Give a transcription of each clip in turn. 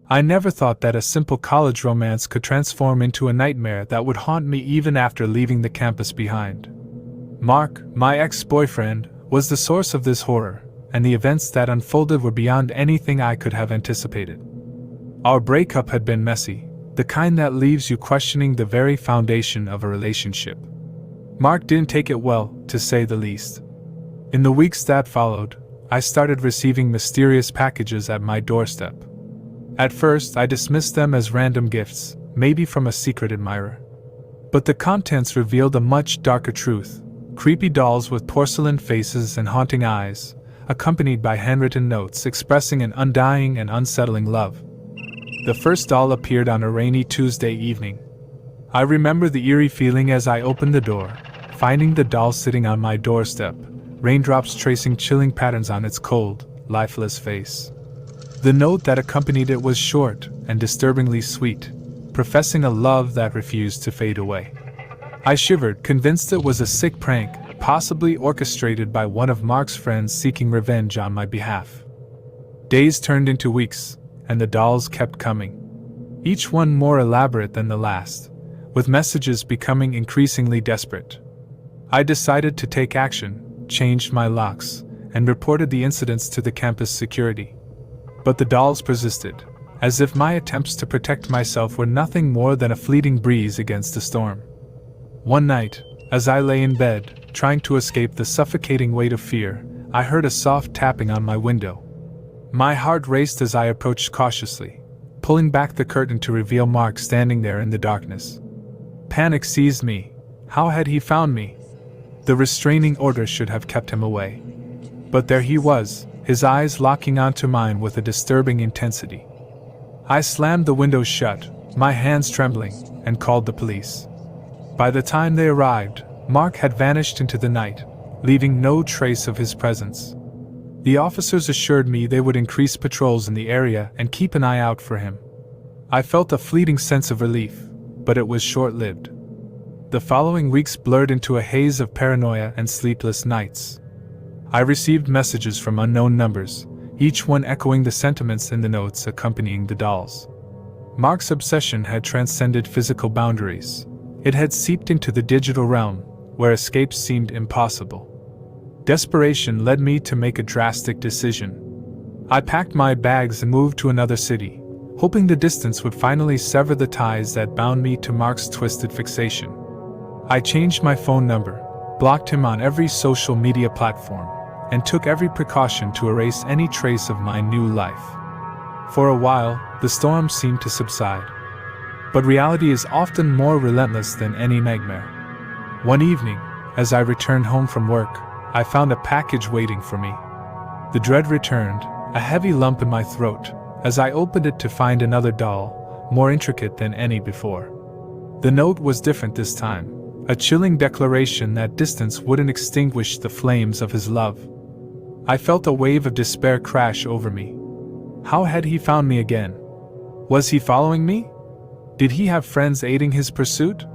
I never thought that a simple college romance could transform into a nightmare that would haunt me even after leaving the campus behind. Mark, my ex-boyfriend, was the source of this horror, and the events that unfolded were beyond anything I could have anticipated. Our breakup had been messy, the kind that leaves you questioning the very foundation of a relationship. Mark didn't take it well, to say the least. In the weeks that followed, I started receiving mysterious packages at my doorstep. At first, I dismissed them as random gifts, maybe from a secret admirer. But the contents revealed a much darker truth: creepy dolls with porcelain faces and haunting eyes, accompanied by handwritten notes expressing an undying and unsettling love. The first doll appeared on a rainy Tuesday evening. I remember the eerie feeling as I opened the door, finding the doll sitting on my doorstep, raindrops tracing chilling patterns on its cold, lifeless face. The note that accompanied it was short and disturbingly sweet, professing a love that refused to fade away. I shivered, convinced it was a sick prank, possibly orchestrated by one of Mark's friends seeking revenge on my behalf. Days turned into weeks, and the dolls kept coming, each one more elaborate than the last, with messages becoming increasingly desperate. I decided to take action, changed my locks, and reported the incidents to the campus security. But the dolls persisted, as if my attempts to protect myself were nothing more than a fleeting breeze against a storm. One night, as I lay in bed, trying to escape the suffocating weight of fear, I heard a soft tapping on my window. My heart raced as I approached cautiously, pulling back the curtain to reveal Mark standing there in the darkness. Panic seized me. How had he found me? The restraining order should have kept him away. But there he was, his eyes locking onto mine with a disturbing intensity. I slammed the window shut, my hands trembling, and called the police. By the time they arrived, Mark had vanished into the night, leaving no trace of his presence. The officers assured me they would increase patrols in the area and keep an eye out for him. I felt a fleeting sense of relief, but it was short-lived. The following weeks blurred into a haze of paranoia and sleepless nights. I received messages from unknown numbers, each one echoing the sentiments in the notes accompanying the dolls. Mark's obsession had transcended physical boundaries. It had seeped into the digital realm, where escape seemed impossible. Desperation led me to make a drastic decision. I packed my bags and moved to another city, hoping the distance would finally sever the ties that bound me to Mark's twisted fixation. I changed my phone number, blocked him on every social media platform, and took every precaution to erase any trace of my new life. For a while, the storm seemed to subside. But reality is often more relentless than any nightmare. One evening, as I returned home from work, I found a package waiting for me. The dread returned, a heavy lump in my throat, as I opened it to find another doll, more intricate than any before. The note was different this time, a chilling declaration that distance wouldn't extinguish the flames of his love. I felt a wave of despair crash over me. How had he found me again? Was he following me? Did he have friends aiding his pursuit?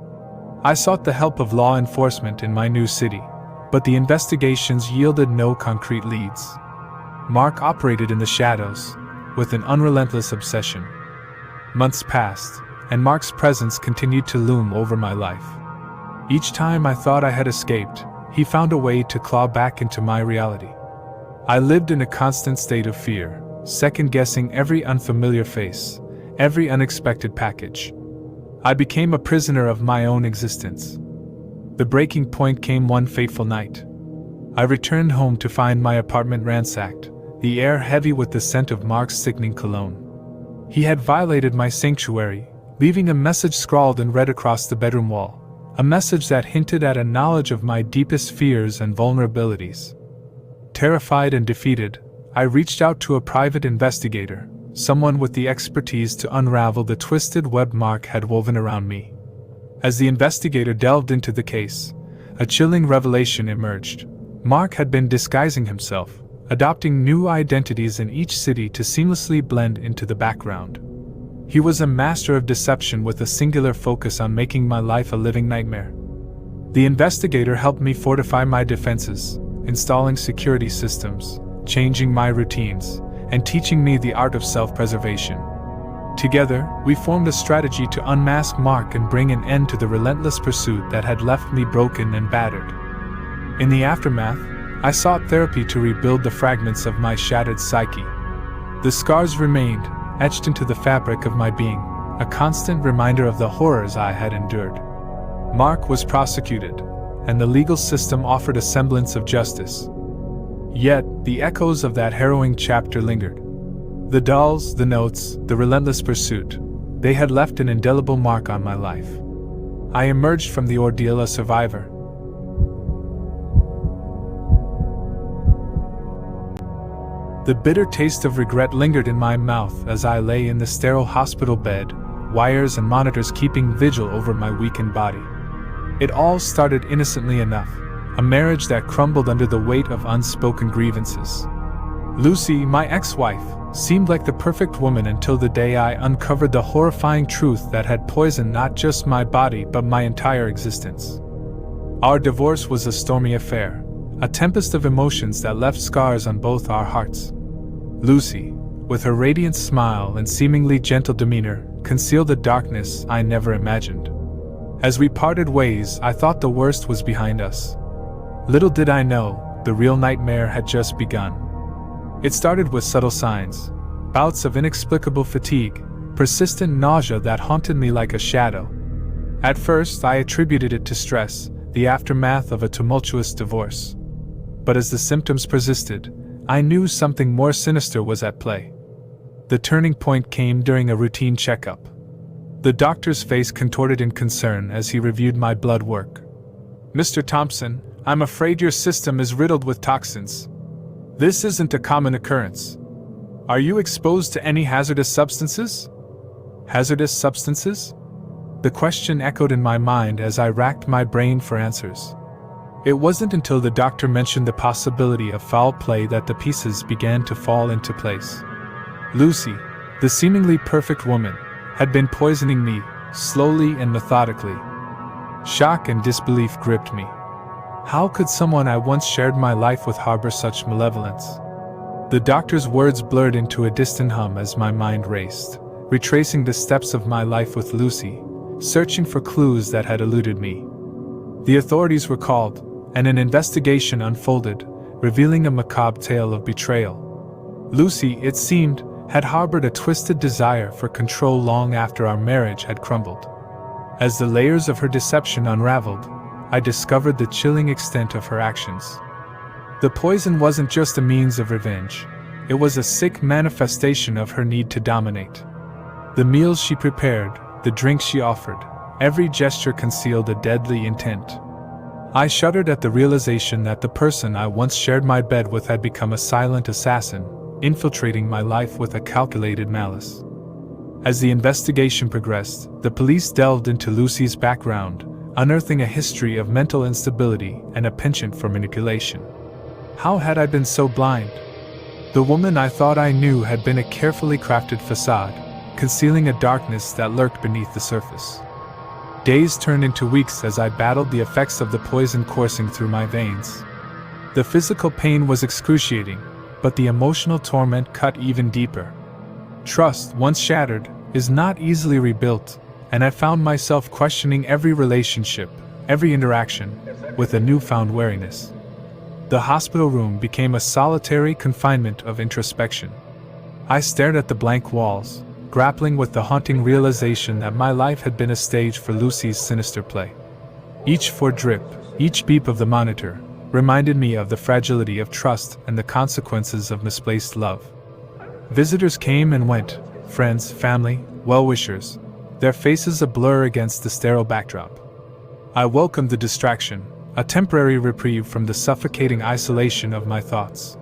I sought the help of law enforcement in my new city, but the investigations yielded no concrete leads. Mark operated in the shadows, with an unrelentless obsession. Months passed, and Mark's presence continued to loom over my life. Each time I thought I had escaped, he found a way to claw back into my reality. I lived in a constant state of fear, second-guessing every unfamiliar face, every unexpected package. I became a prisoner of my own existence. The breaking point came one fateful night. I returned home to find my apartment ransacked, the air heavy with the scent of Mark's sickening cologne. He had violated my sanctuary, leaving a message scrawled in red across the bedroom wall, a message that hinted at a knowledge of my deepest fears and vulnerabilities. Terrified and defeated, I reached out to a private investigator, someone with the expertise to unravel the twisted web Mark had woven around me. As the investigator delved into the case, a chilling revelation emerged. Mark had been disguising himself, adopting new identities in each city to seamlessly blend into the background. He was a master of deception with a singular focus on making my life a living nightmare. The investigator helped me fortify my defenses, installing security systems, changing my routines, and teaching me the art of self-preservation. Together, we formed a strategy to unmask Mark and bring an end to the relentless pursuit that had left me broken and battered. In the aftermath, I sought therapy to rebuild the fragments of my shattered psyche. The scars remained, etched into the fabric of my being, a constant reminder of the horrors I had endured. Mark was prosecuted, and the legal system offered a semblance of justice. Yet, the echoes of that harrowing chapter lingered. The dolls, the notes, the relentless pursuit, they had left an indelible mark on my life. I emerged from the ordeal a survivor. The bitter taste of regret lingered in my mouth as I lay in the sterile hospital bed, wires and monitors keeping vigil over my weakened body. It all started innocently enough, a marriage that crumbled under the weight of unspoken grievances. Lucy, my ex-wife, seemed like the perfect woman until the day I uncovered the horrifying truth that had poisoned not just my body but my entire existence. Our divorce was a stormy affair, a tempest of emotions that left scars on both our hearts. Lucy, with her radiant smile and seemingly gentle demeanor, concealed a darkness I never imagined. As we parted ways, I thought the worst was behind us. Little did I know, the real nightmare had just begun. It started with subtle signs, bouts of inexplicable fatigue, persistent nausea that haunted me like a shadow. At first, I attributed it to stress, the aftermath of a tumultuous divorce. But as the symptoms persisted, I knew something more sinister was at play. The turning point came during a routine checkup. The doctor's face contorted in concern as he reviewed my blood work. "Mr. Thompson, I'm afraid your system is riddled with toxins. This isn't a common occurrence. Are you exposed to any hazardous substances?" Hazardous substances? The question echoed in my mind as I racked my brain for answers. It wasn't until the doctor mentioned the possibility of foul play that the pieces began to fall into place. Lucy, the seemingly perfect woman, had been poisoning me, slowly and methodically. Shock and disbelief gripped me. How could someone I once shared my life with harbor such malevolence? The doctor's words blurred into a distant hum as my mind raced, retracing the steps of my life with Lucy, searching for clues that had eluded me. The authorities were called, and an investigation unfolded, revealing a macabre tale of betrayal. Lucy, it seemed, had harbored a twisted desire for control long after our marriage had crumbled. As the layers of her deception unraveled, I discovered the chilling extent of her actions. The poison wasn't just a means of revenge, it was a sick manifestation of her need to dominate. The meals she prepared, the drinks she offered, every gesture concealed a deadly intent. I shuddered at the realization that the person I once shared my bed with had become a silent assassin, infiltrating my life with a calculated malice. As the investigation progressed, the police delved into Lucy's background, unearthing a history of mental instability and a penchant for manipulation. How had I been so blind? The woman I thought I knew had been a carefully crafted facade, concealing a darkness that lurked beneath the surface. Days turned into weeks as I battled the effects of the poison coursing through my veins. The physical pain was excruciating, but the emotional torment cut even deeper. Trust, once shattered, is not easily rebuilt, and I found myself questioning every relationship, every interaction, with a newfound wariness. The hospital room became a solitary confinement of introspection. I stared at the blank walls, grappling with the haunting realization that my life had been a stage for Lucy's sinister play. Each drip, each beep of the monitor, reminded me of the fragility of trust and the consequences of misplaced love. Visitors came and went, friends, family, well-wishers, their faces a blur against the sterile backdrop. I welcomed the distraction, a temporary reprieve from the suffocating isolation of my thoughts.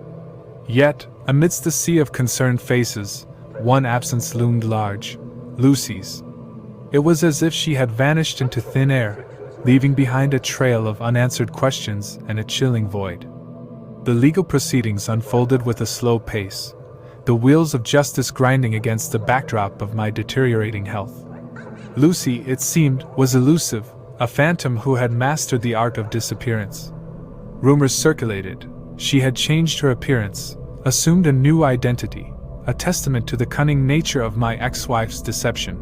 Yet, amidst the sea of concerned faces, one absence loomed large, Lucy's. It was as if she had vanished into thin air, leaving behind a trail of unanswered questions and a chilling void. The legal proceedings unfolded with a slow pace, the wheels of justice grinding against the backdrop of my deteriorating health. Lucy, it seemed, was elusive, a phantom who had mastered the art of disappearance. Rumors circulated. She had changed her appearance, assumed a new identity, a testament to the cunning nature of my ex-wife's deception.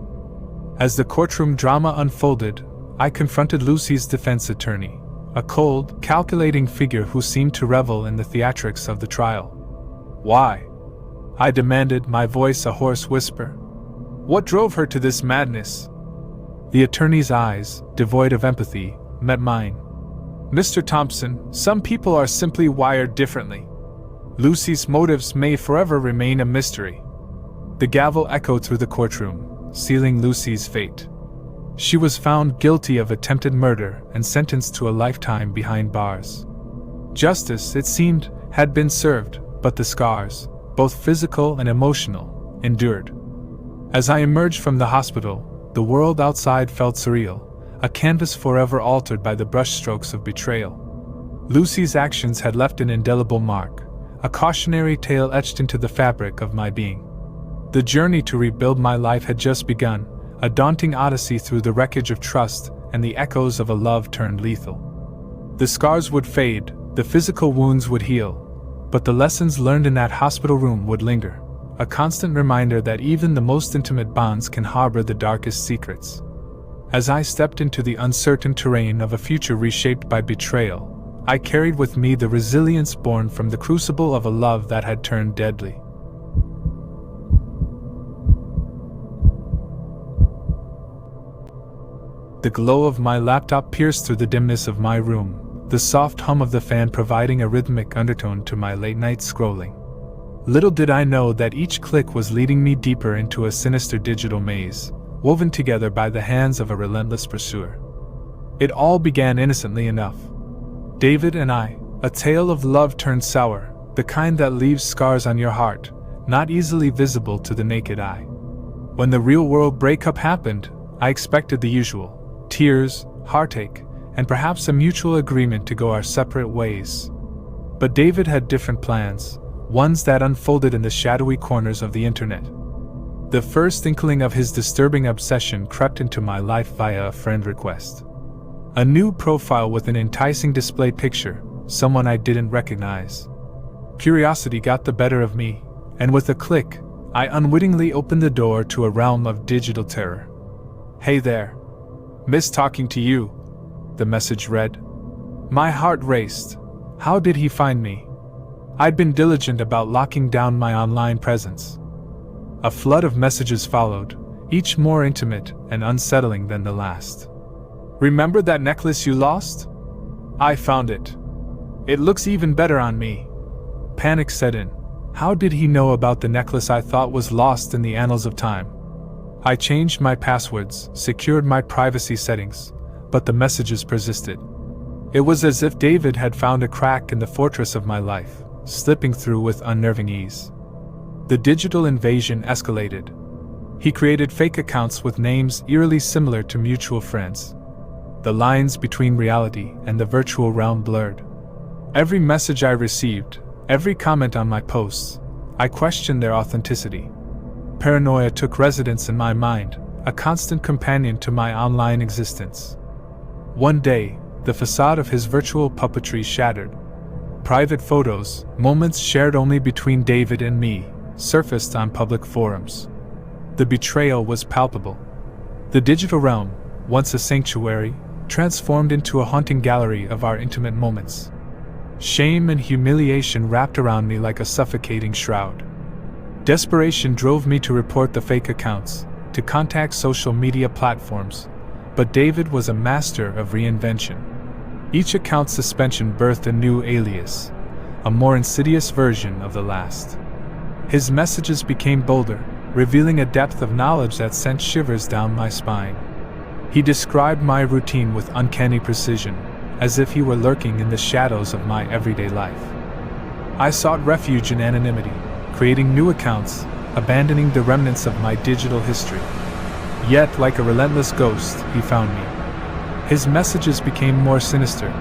As the courtroom drama unfolded, I confronted Lucy's defense attorney, a cold, calculating figure who seemed to revel in the theatrics of the trial. "Why?" I demanded, my voice a hoarse whisper. "What drove her to this madness?" The attorney's eyes, devoid of empathy, met mine. "Mr. Thompson, some people are simply wired differently. Lucy's motives may forever remain a mystery." The gavel echoed through the courtroom, sealing Lucy's fate. She was found guilty of attempted murder and sentenced to a lifetime behind bars. Justice, it seemed, had been served, but the scars, both physical and emotional, endured. As I emerged from the hospital, the world outside felt surreal, a canvas forever altered by the brushstrokes of betrayal. Lucy's actions had left an indelible mark, a cautionary tale etched into the fabric of my being. The journey to rebuild my life had just begun, a daunting odyssey through the wreckage of trust and the echoes of a love turned lethal. The scars would fade, the physical wounds would heal, but the lessons learned in that hospital room would linger, a constant reminder that even the most intimate bonds can harbor the darkest secrets. As I stepped into the uncertain terrain of a future reshaped by betrayal, I carried with me the resilience born from the crucible of a love that had turned deadly. The glow of my laptop pierced through the dimness of my room, the soft hum of the fan providing a rhythmic undertone to my late-night scrolling. Little did I know that each click was leading me deeper into a sinister digital maze, woven together by the hands of a relentless pursuer. It all began innocently enough. David and I, a tale of love turned sour, the kind that leaves scars on your heart, not easily visible to the naked eye. When the real-world breakup happened, I expected the usual: tears, heartache, and perhaps a mutual agreement to go our separate ways. But David had different plans, ones that unfolded in the shadowy corners of the internet. The first inkling of his disturbing obsession crept into my life via a friend request. A new profile with an enticing display picture, someone I didn't recognize. Curiosity got the better of me, and with a click, I unwittingly opened the door to a realm of digital terror. "Hey there. Miss talking to you," the message read. My heart raced. How did he find me? I'd been diligent about locking down my online presence. A flood of messages followed, each more intimate and unsettling than the last. "Remember that necklace you lost? I found it. It looks even better on me." Panic set in. How did he know about the necklace I thought was lost in the annals of time? I changed my passwords, secured my privacy settings, but the messages persisted. It was as if David had found a crack in the fortress of my life, slipping through with unnerving ease. The digital invasion escalated. He created fake accounts with names eerily similar to mutual friends. The lines between reality and the virtual realm blurred. Every message I received, every comment on my posts, I questioned their authenticity. Paranoia took residence in my mind, a constant companion to my online existence. One day, the facade of his virtual puppetry shattered. Private photos, moments shared only between David and me, surfaced on public forums. The betrayal was palpable. The digital realm, once a sanctuary, transformed into a haunting gallery of our intimate moments. Shame and humiliation wrapped around me like a suffocating shroud. Desperation drove me to report the fake accounts, to contact social media platforms, but David was a master of reinvention. Each account suspension birthed a new alias, a more insidious version of the last. His messages became bolder, revealing a depth of knowledge that sent shivers down my spine. He described my routine with uncanny precision, as if he were lurking in the shadows of my everyday life. I sought refuge in anonymity, creating new accounts, abandoning the remnants of my digital history. Yet, like a relentless ghost, he found me. His messages became more sinister,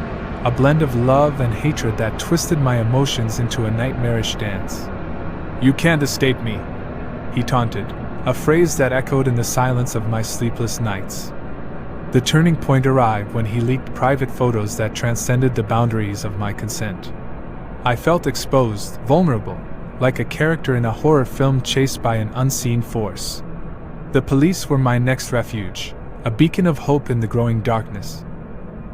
a blend of love and hatred that twisted my emotions into a nightmarish dance. "You can't escape me," he taunted, a phrase that echoed in the silence of my sleepless nights. The turning point arrived when he leaked private photos that transcended the boundaries of my consent. I felt exposed, vulnerable, like a character in a horror film chased by an unseen force. The police were my next refuge, a beacon of hope in the growing darkness.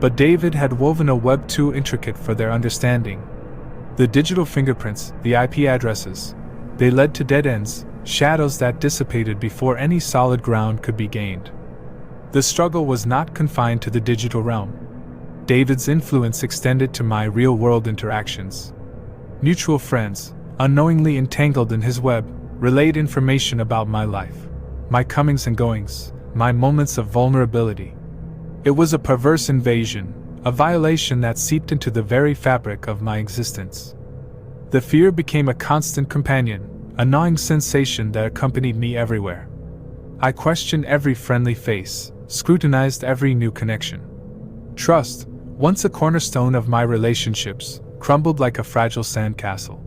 But David had woven a web too intricate for their understanding. The digital fingerprints, the IP addresses, they led to dead ends, shadows that dissipated before any solid ground could be gained. The struggle was not confined to the digital realm. David's influence extended to my real-world interactions. Mutual friends, unknowingly entangled in his web, relayed information about my life, my comings and goings, my moments of vulnerability. It was a perverse invasion, a violation that seeped into the very fabric of my existence. The fear became a constant companion, a gnawing sensation that accompanied me everywhere. I questioned every friendly face, scrutinized every new connection. Trust, once a cornerstone of my relationships, crumbled like a fragile sandcastle.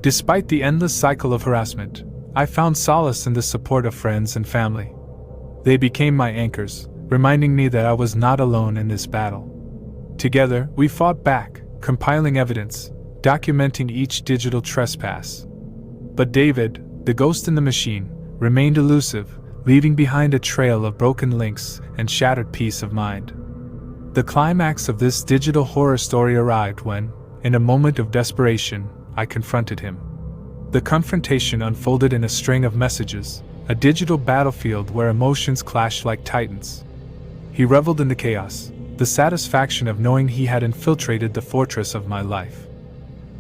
Despite the endless cycle of harassment, I found solace in the support of friends and family. They became my anchors, reminding me that I was not alone in this battle. Together, we fought back, compiling evidence, documenting each digital trespass. But David, the ghost in the machine, remained elusive, leaving behind a trail of broken links and shattered peace of mind. The climax of this digital horror story arrived when, in a moment of desperation, I confronted him. The confrontation unfolded in a string of messages, a digital battlefield where emotions clashed like titans. He reveled in the chaos, the satisfaction of knowing he had infiltrated the fortress of my life.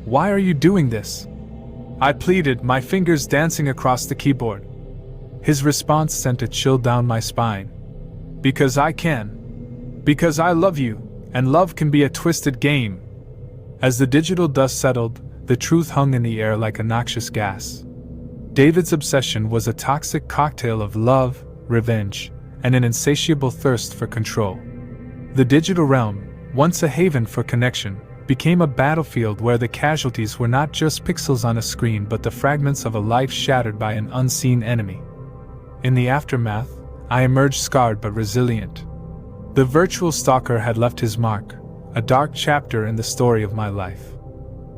"Why are you doing this?" I pleaded, my fingers dancing across the keyboard. His response sent a chill down my spine. "Because I can. Because I love you, and love can be a twisted game." As the digital dust settled, the truth hung in the air like a noxious gas. David's obsession was a toxic cocktail of love, revenge, and an insatiable thirst for control. The digital realm, once a haven for connection, became a battlefield where the casualties were not just pixels on a screen but the fragments of a life shattered by an unseen enemy. In the aftermath, I emerged scarred but resilient. The virtual stalker had left his mark, a dark chapter in the story of my life.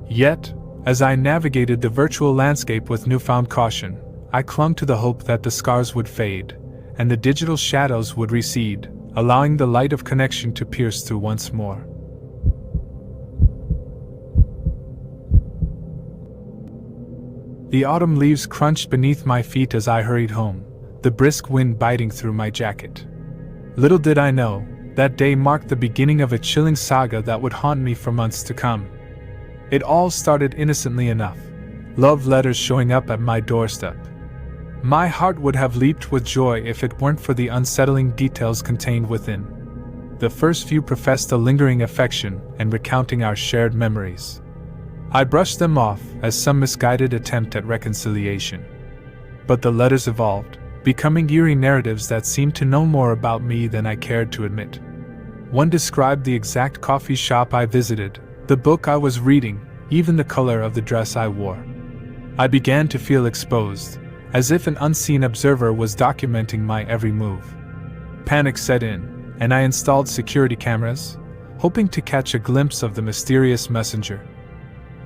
Yet, as I navigated the virtual landscape with newfound caution, I clung to the hope that the scars would fade, and the digital shadows would recede, allowing the light of connection to pierce through once more. The autumn leaves crunched beneath my feet as I hurried home, the brisk wind biting through my jacket. Little did I know, that day marked the beginning of a chilling saga that would haunt me for months to come. It all started innocently enough, love letters showing up at my doorstep. My heart would have leaped with joy if it weren't for the unsettling details contained within. The first few professed a lingering affection and recounting our shared memories. I brushed them off as some misguided attempt at reconciliation. But the letters evolved, becoming eerie narratives that seemed to know more about me than I cared to admit. One described the exact coffee shop I visited, the book I was reading, even the color of the dress I wore. I began to feel exposed, as if an unseen observer was documenting my every move. Panic set in, and I installed security cameras, hoping to catch a glimpse of the mysterious messenger.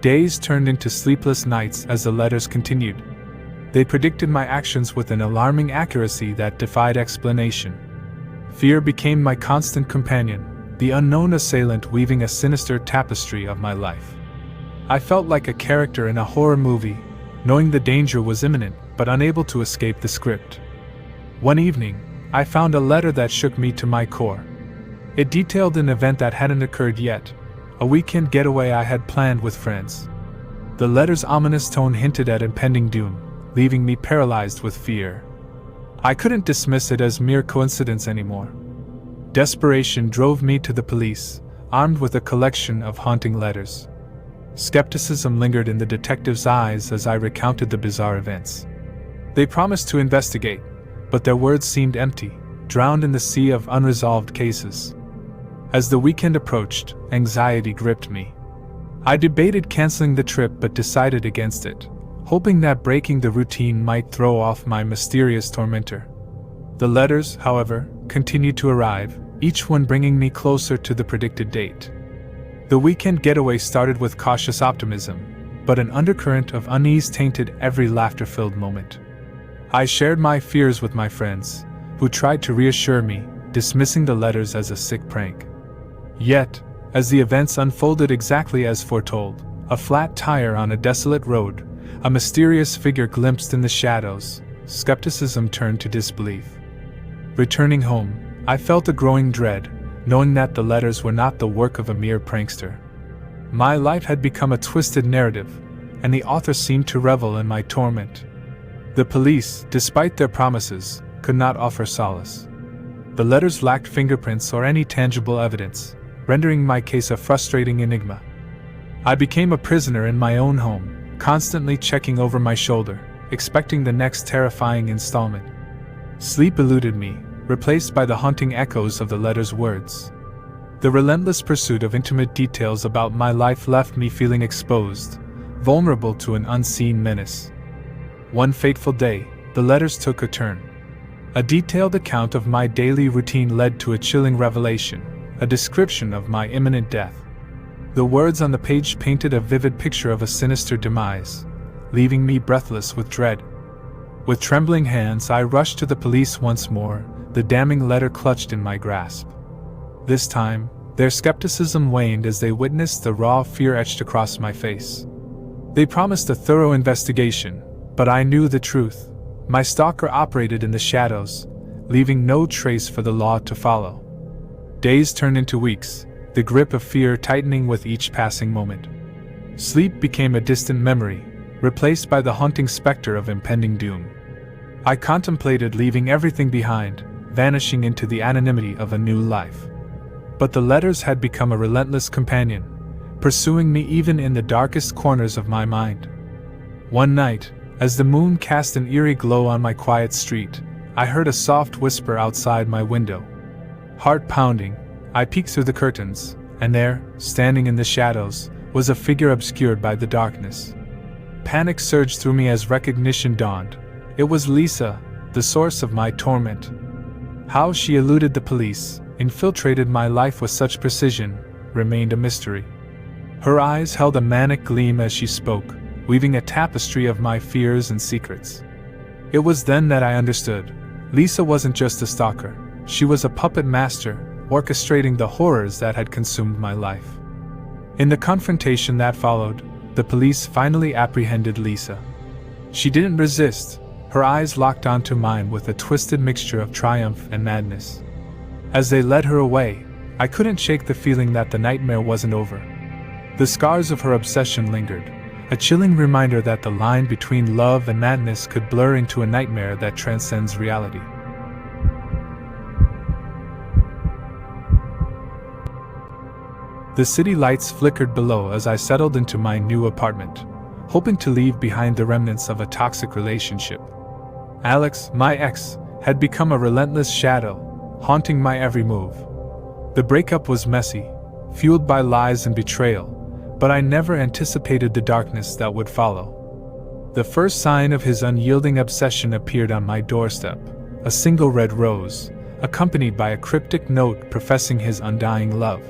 Days turned into sleepless nights as the letters continued. They predicted my actions with an alarming accuracy that defied explanation. Fear became my constant companion, the unknown assailant weaving a sinister tapestry of my life. I felt like a character in a horror movie, knowing the danger was imminent, but unable to escape the script. One evening, I found a letter that shook me to my core. It detailed an event that hadn't occurred yet, a weekend getaway I had planned with friends. The letter's ominous tone hinted at impending doom, leaving me paralyzed with fear. I couldn't dismiss it as mere coincidence anymore. Desperation drove me to the police, armed with a collection of haunting letters. Skepticism lingered in the detective's eyes as I recounted the bizarre events. They promised to investigate, but their words seemed empty, drowned in the sea of unresolved cases. As the weekend approached, anxiety gripped me. I debated canceling the trip but decided against it, hoping that breaking the routine might throw off my mysterious tormentor. The letters, however, continued to arrive, each one bringing me closer to the predicted date. The weekend getaway started with cautious optimism, but an undercurrent of unease tainted every laughter-filled moment. I shared my fears with my friends, who tried to reassure me, dismissing the letters as a sick prank. Yet, as the events unfolded exactly as foretold, a flat tire on a desolate road, a mysterious figure glimpsed in the shadows, skepticism turned to disbelief. Returning home, I felt a growing dread, knowing that the letters were not the work of a mere prankster. My life had become a twisted narrative, and the author seemed to revel in my torment. The police, despite their promises, could not offer solace. The letters lacked fingerprints or any tangible evidence, rendering my case a frustrating enigma. I became a prisoner in my own home, constantly checking over my shoulder, expecting the next terrifying installment. Sleep eluded me, replaced by the haunting echoes of the letter's words. The relentless pursuit of intimate details about my life left me feeling exposed, vulnerable to an unseen menace. One fateful day, the letters took a turn. A detailed account of my daily routine led to a chilling revelation, a description of my imminent death. The words on the page painted a vivid picture of a sinister demise, leaving me breathless with dread. With trembling hands, I rushed to the police once more, the damning letter clutched in my grasp. This time, their skepticism waned as they witnessed the raw fear etched across my face. They promised a thorough investigation, but I knew the truth. My stalker operated in the shadows, leaving no trace for the law to follow. Days turned into weeks, the grip of fear tightening with each passing moment. Sleep became a distant memory, replaced by the haunting specter of impending doom. I contemplated leaving everything behind, vanishing into the anonymity of a new life. But the letters had become a relentless companion, pursuing me even in the darkest corners of my mind. One night, as the moon cast an eerie glow on my quiet street, I heard a soft whisper outside my window. Heart pounding, I peeked through the curtains, and there, standing in the shadows, was a figure obscured by the darkness. Panic surged through me as recognition dawned. It was Lisa, the source of my torment. How she eluded the police, infiltrated my life with such precision, remained a mystery. Her eyes held a manic gleam as she spoke, weaving a tapestry of my fears and secrets. It was then that I understood. Lisa wasn't just a stalker, she was a puppet master, orchestrating the horrors that had consumed my life. In the confrontation that followed, the police finally apprehended Lisa. She didn't resist, her eyes locked onto mine with a twisted mixture of triumph and madness. As they led her away, I couldn't shake the feeling that the nightmare wasn't over. The scars of her obsession lingered, a chilling reminder that the line between love and madness could blur into a nightmare that transcends reality. The city lights flickered below as I settled into my new apartment, hoping to leave behind the remnants of a toxic relationship. Alex, my ex, had become a relentless shadow, haunting my every move. The breakup was messy, fueled by lies and betrayal, but I never anticipated the darkness that would follow. The first sign of his unyielding obsession appeared on my doorstep, a single red rose, accompanied by a cryptic note professing his undying love.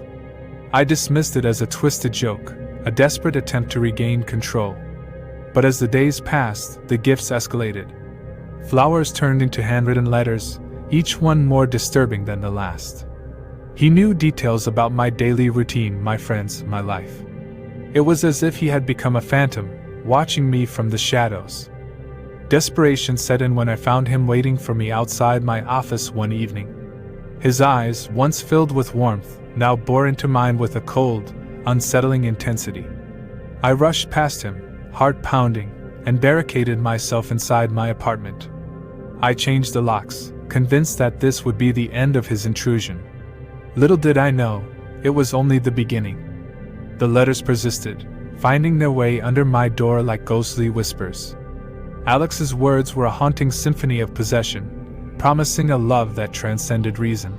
I dismissed it as a twisted joke, a desperate attempt to regain control. But as the days passed, the gifts escalated. Flowers turned into handwritten letters, each one more disturbing than the last. He knew details about my daily routine, my friends, my life. It was as if he had become a phantom, watching me from the shadows. Desperation set in when I found him waiting for me outside my office one evening. His eyes, once filled with warmth, now bore into mine with a cold, unsettling intensity. I rushed past him, heart pounding, and barricaded myself inside my apartment. I changed the locks, convinced that this would be the end of his intrusion. Little did I know, it was only the beginning. The letters persisted, finding their way under my door like ghostly whispers. Alex's words were a haunting symphony of possession, promising a love that transcended reason.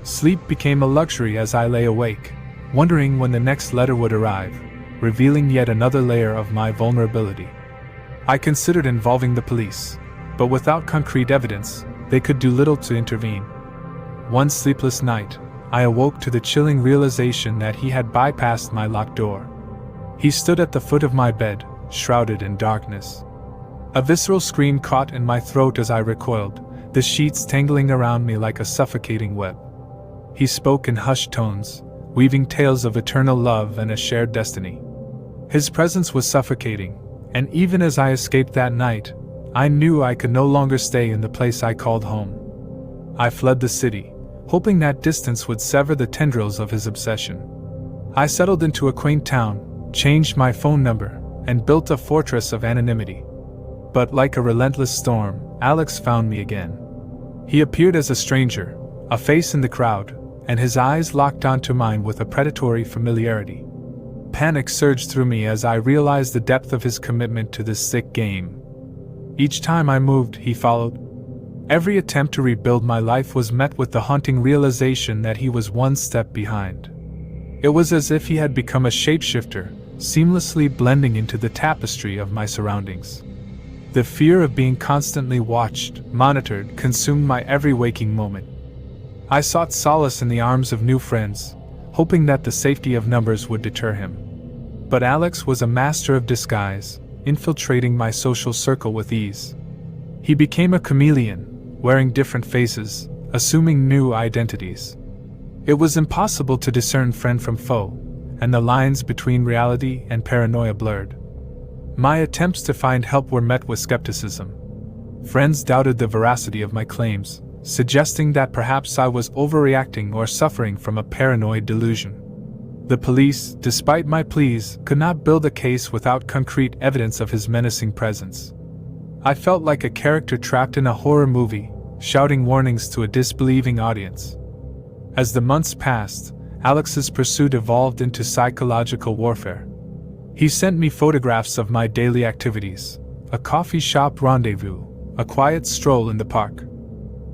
Sleep became a luxury as I lay awake, wondering when the next letter would arrive, revealing yet another layer of my vulnerability. I considered involving the police, but without concrete evidence, they could do little to intervene. One sleepless night, I awoke to the chilling realization that he had bypassed my locked door. He stood at the foot of my bed, shrouded in darkness. A visceral scream caught in my throat as I recoiled, the sheets tangling around me like a suffocating web. He spoke in hushed tones, weaving tales of eternal love and a shared destiny. His presence was suffocating, and even as I escaped that night, I knew I could no longer stay in the place I called home. I fled the city, hoping that distance would sever the tendrils of his obsession. I settled into a quaint town, changed my phone number, and built a fortress of anonymity. But like a relentless storm, Alex found me again. He appeared as a stranger, a face in the crowd, and his eyes locked onto mine with a predatory familiarity. Panic surged through me as I realized the depth of his commitment to this sick game. Each time I moved, he followed. Every attempt to rebuild my life was met with the haunting realization that he was one step behind. It was as if he had become a shapeshifter, seamlessly blending into the tapestry of my surroundings. The fear of being constantly watched, monitored, consumed my every waking moment. I sought solace in the arms of new friends, hoping that the safety of numbers would deter him. But Alex was a master of disguise, infiltrating my social circle with ease. He became a chameleon, wearing different faces, assuming new identities. It was impossible to discern friend from foe, and the lines between reality and paranoia blurred. My attempts to find help were met with skepticism. Friends doubted the veracity of my claims, suggesting that perhaps I was overreacting or suffering from a paranoid delusion. The police, despite my pleas, could not build a case without concrete evidence of his menacing presence. I felt like a character trapped in a horror movie, shouting warnings to a disbelieving audience. As the months passed, Alex's pursuit evolved into psychological warfare. He sent me photographs of my daily activities, a coffee shop rendezvous, a quiet stroll in the park.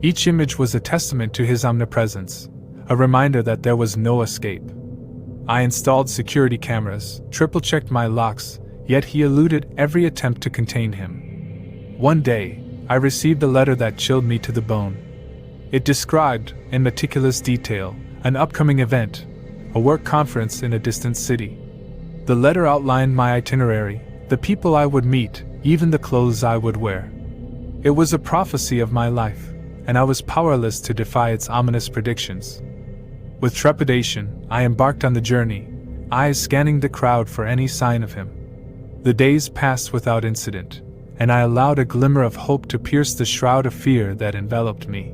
Each image was a testament to his omnipresence, a reminder that there was no escape. I installed security cameras, triple-checked my locks, yet he eluded every attempt to contain him. One day, I received a letter that chilled me to the bone. It described, in meticulous detail, an upcoming event, a work conference in a distant city. The letter outlined my itinerary, the people I would meet, even the clothes I would wear. It was a prophecy of my life, and I was powerless to defy its ominous predictions. With trepidation, I embarked on the journey, eyes scanning the crowd for any sign of him. The days passed without incident, and I allowed a glimmer of hope to pierce the shroud of fear that enveloped me.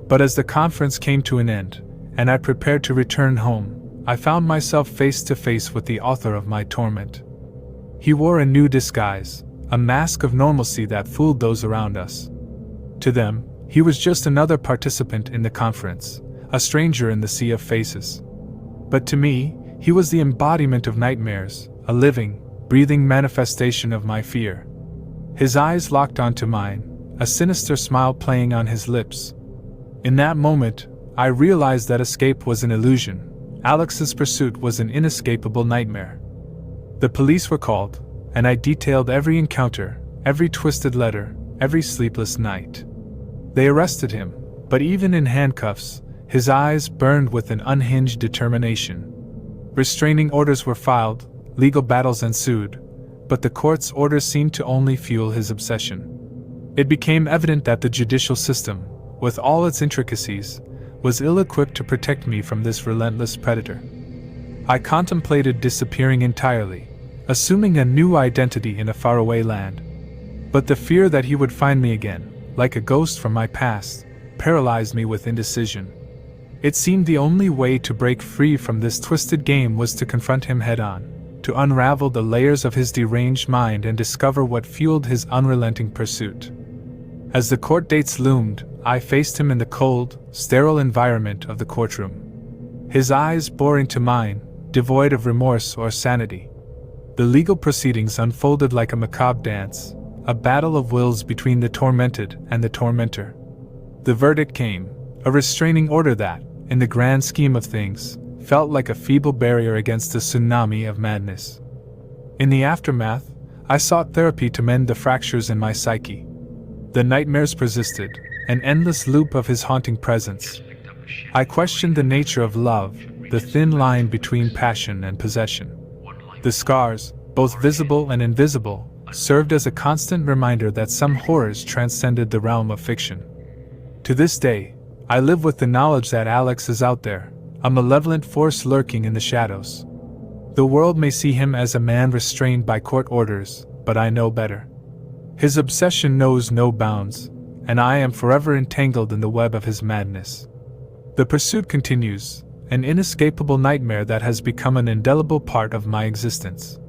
But as the conference came to an end, and I prepared to return home, I found myself face to face with the author of my torment. He wore a new disguise, a mask of normalcy that fooled those around us. To them, he was just another participant in the conference, a stranger in the sea of faces. But to me, he was the embodiment of nightmares, a living, breathing manifestation of my fear. His eyes locked onto mine, a sinister smile playing on his lips. In that moment, I realized that escape was an illusion. Alex's pursuit was an inescapable nightmare. The police were called, and I detailed every encounter, every twisted letter, every sleepless night. They arrested him, but even in handcuffs, his eyes burned with an unhinged determination. Restraining orders were filed, legal battles ensued, but the court's orders seemed to only fuel his obsession. It became evident that the judicial system, with all its intricacies, was ill-equipped to protect me from this relentless predator. I contemplated disappearing entirely, assuming a new identity in a faraway land. But the fear that he would find me again, like a ghost from my past, paralyzed me with indecision. It seemed the only way to break free from this twisted game was to confront him head-on, to unravel the layers of his deranged mind and discover what fueled his unrelenting pursuit. As the court dates loomed, I faced him in the cold, sterile environment of the courtroom. His eyes bore into mine, devoid of remorse or sanity. The legal proceedings unfolded like a macabre dance, a battle of wills between the tormented and the tormentor. The verdict came, a restraining order that, in the grand scheme of things, felt like a feeble barrier against the tsunami of madness. In the aftermath, I sought therapy to mend the fractures in my psyche. The nightmares persisted, an endless loop of his haunting presence. I questioned the nature of love, the thin line between passion and possession. The scars, both visible and invisible, served as a constant reminder that some horrors transcended the realm of fiction. To this day, I live with the knowledge that Alex is out there, a malevolent force lurking in the shadows. The world may see him as a man restrained by court orders, but I know better. His obsession knows no bounds, and I am forever entangled in the web of his madness. The pursuit continues, an inescapable nightmare that has become an indelible part of my existence.